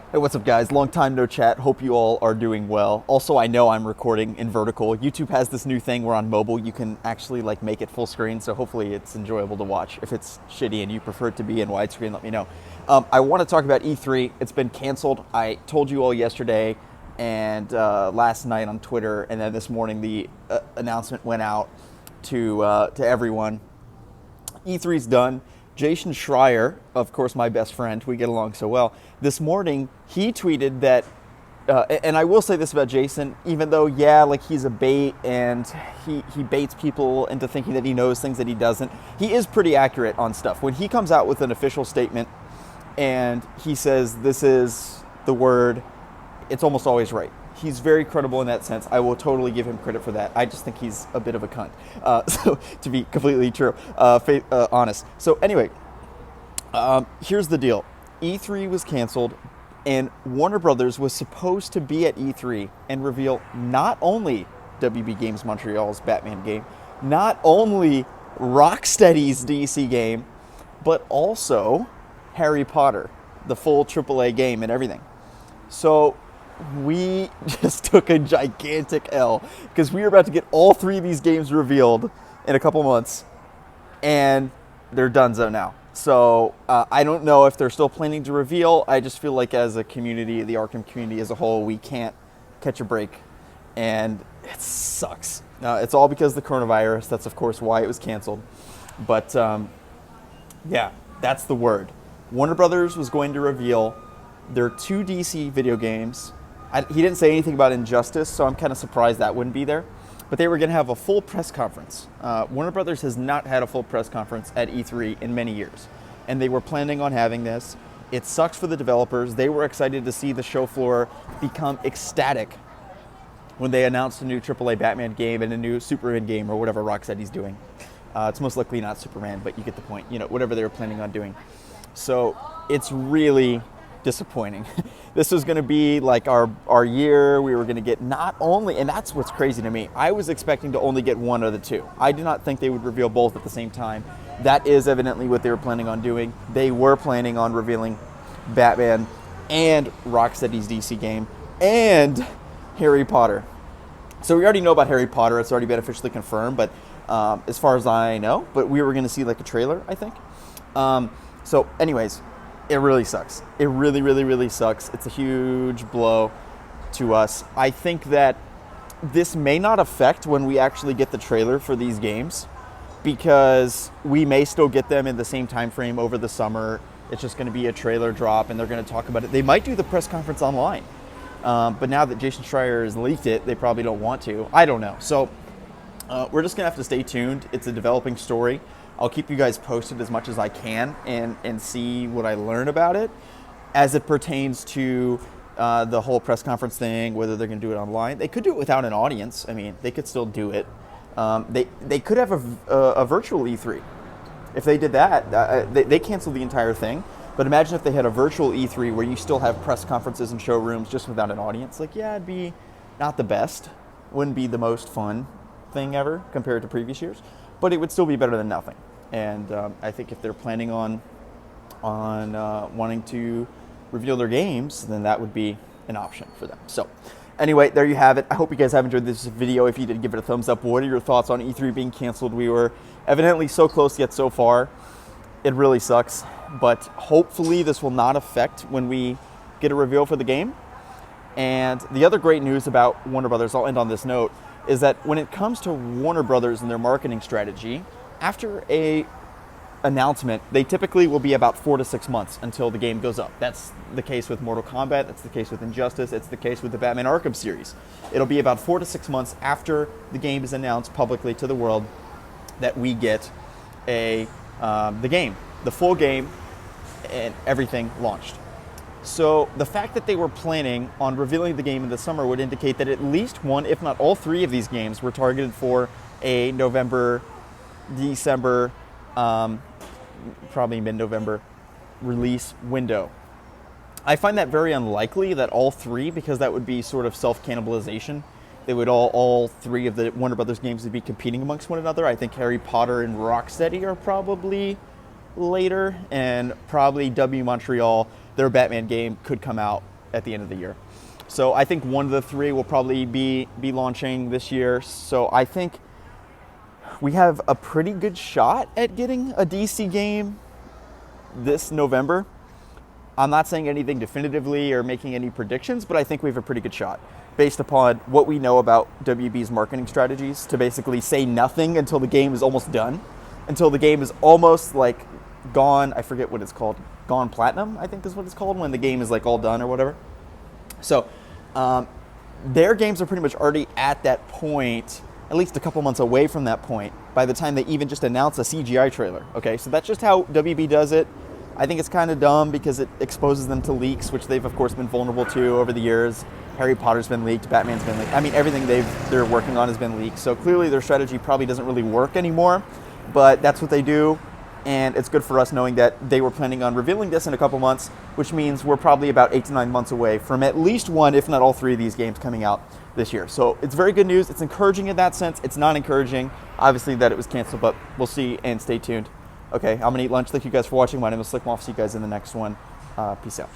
Hey, what's up, guys? Long time no chat. Hope you all are doing well. Also, I know I'm recording in vertical. YouTube has this new thing where on mobile you can actually like make it full screen, so hopefully it's enjoyable to watch. If it's shitty and you prefer it to be in widescreen, let me know. I want to talk about E3. It's been canceled. I told you all yesterday and last night on Twitter, and then this morning the announcement went out to everyone. E3's done. Jason Schreier, of course, my best friend, we get along so well. This morning, he tweeted that, and I will say this about Jason, even though, yeah, like he's a bait and he baits people into thinking that he knows things that he doesn't, he is pretty accurate on stuff. When he comes out with an official statement and he says, this is the word, it's almost always right. He's very credible in that sense. I will totally give him credit for that. I just think he's a bit of a cunt. So to be completely true, honest. So anyway, here's the deal. E3 was canceled, and Warner Brothers was supposed to be at E3 and reveal not only WB Games Montreal's Batman game, not only Rocksteady's DC game, but also Harry Potter, the full AAA game and everything. So we just took a gigantic L because we were about to get all three of these games revealed in a couple months, and they're donezo now. So I don't know if they're still planning to reveal. I just feel like as a community, the Arkham community as a whole, we can't catch a break, and it sucks. It's all because of the coronavirus. That's, of course, why it was canceled. But yeah, that's the word. Warner Brothers was going to reveal their two DC video games. He didn't say anything about Injustice, so I'm kind of surprised that wouldn't be there. But they were going to have a full press conference. Warner Brothers has not had a full press conference at E3 in many years, and they were planning on having this. It sucks for the developers. They were excited to see the show floor become ecstatic when they announced a new AAA Batman game and a new Superman game or whatever Rocksteady's doing. It's most likely not Superman, but you get the point. You know, whatever they were planning on doing. So it's really disappointing. This was going to be like our year. We were going to get not only, and that's what's crazy to me, I was expecting to only get one of the two. I did not think they would reveal both at the same time. That is evidently what they were planning on doing. They were planning on revealing Batman and Rocksteady's DC game and Harry Potter. So we already know about Harry Potter. It's already been officially confirmed, but as far as I know, but we were going to see like a trailer, I think. So anyways, it really sucks. It really, really, really sucks. It's a huge blow to us. I think that this may not affect when we actually get the trailer for these games, because we may still get them in the same time frame over the summer. It's just going to be a trailer drop, and they're going to talk about it. They might do the press conference online, but now that Jason Schreier has leaked it, they probably don't want to. I don't know. So we're just going to have to stay tuned. It's a developing story. I'll keep you guys posted as much as I can and see what I learn about it as it pertains to the whole press conference thing, whether they're going to do it online. They could do it without an audience. I mean, they could still do it. They could have a virtual E3. If they did that, they canceled the entire thing. But imagine if they had a virtual E3 where you still have press conferences and showrooms just without an audience. Like, yeah, it'd be not the best. Wouldn't be the most fun thing ever compared to previous years. But it would still be better than nothing. And I think if they're planning on wanting to reveal their games, then that would be an option for them. So anyway, there you have it. I hope you guys have enjoyed this video. If you did, give it a thumbs up. What are your thoughts on E3 being canceled? We were evidently so close yet so far. It really sucks. But hopefully this will not affect when we get a reveal for the game. And the other great news about Warner Brothers, I'll end on this note, is that when it comes to Warner Brothers and their marketing strategy, after a announcement, they typically will be about 4 to 6 months until the game goes up. That's the case with Mortal Kombat. That's the case with Injustice. It's the case with the Batman Arkham series. It'll be about 4 to 6 months after the game is announced publicly to the world that we get the game, the full game, and everything launched. So the fact that they were planning on revealing the game in the summer would indicate that at least one, if not all three of these games were targeted for a November, December, probably mid-November release window. I find that very unlikely that all three, because that would be sort of self-cannibalization. They would all three of the Warner Brothers games would be competing amongst one another. I think Harry Potter and Rocksteady are probably later, and probably WB Montreal, their Batman game could come out at the end of the year. So I think one of the three will probably be launching this year. So I think we have a pretty good shot at getting a DC game this November. I'm not saying anything definitively or making any predictions, but I think we have a pretty good shot based upon what we know about WB's marketing strategies to basically say nothing until the game is almost done, until the game is almost like gone. I forget what it's called. Gone platinum, I think is what it's called, when the game is like all done or whatever. So their games are pretty much already at that point, at least a couple months away from that point, by the time they even just announce a CGI trailer. Okay, so that's just how WB does it. I think it's kind of dumb because it exposes them to leaks, which they've of course been vulnerable to over the years. Harry Potter's been leaked, Batman's been leaked. I mean, everything they're working on has been leaked. So clearly their strategy probably doesn't really work anymore, but that's what they do. And it's good for us knowing that they were planning on revealing this in a couple months, which means we're probably about 8 to 9 months away from at least one, if not all three of these games coming out this year. So it's very good news. It's encouraging in that sense. It's not encouraging, obviously, that it was canceled, but we'll see and stay tuned. Okay, I'm gonna eat lunch. Thank you guys for watching. My name is Slickmoff. See you guys in the next one. Peace out.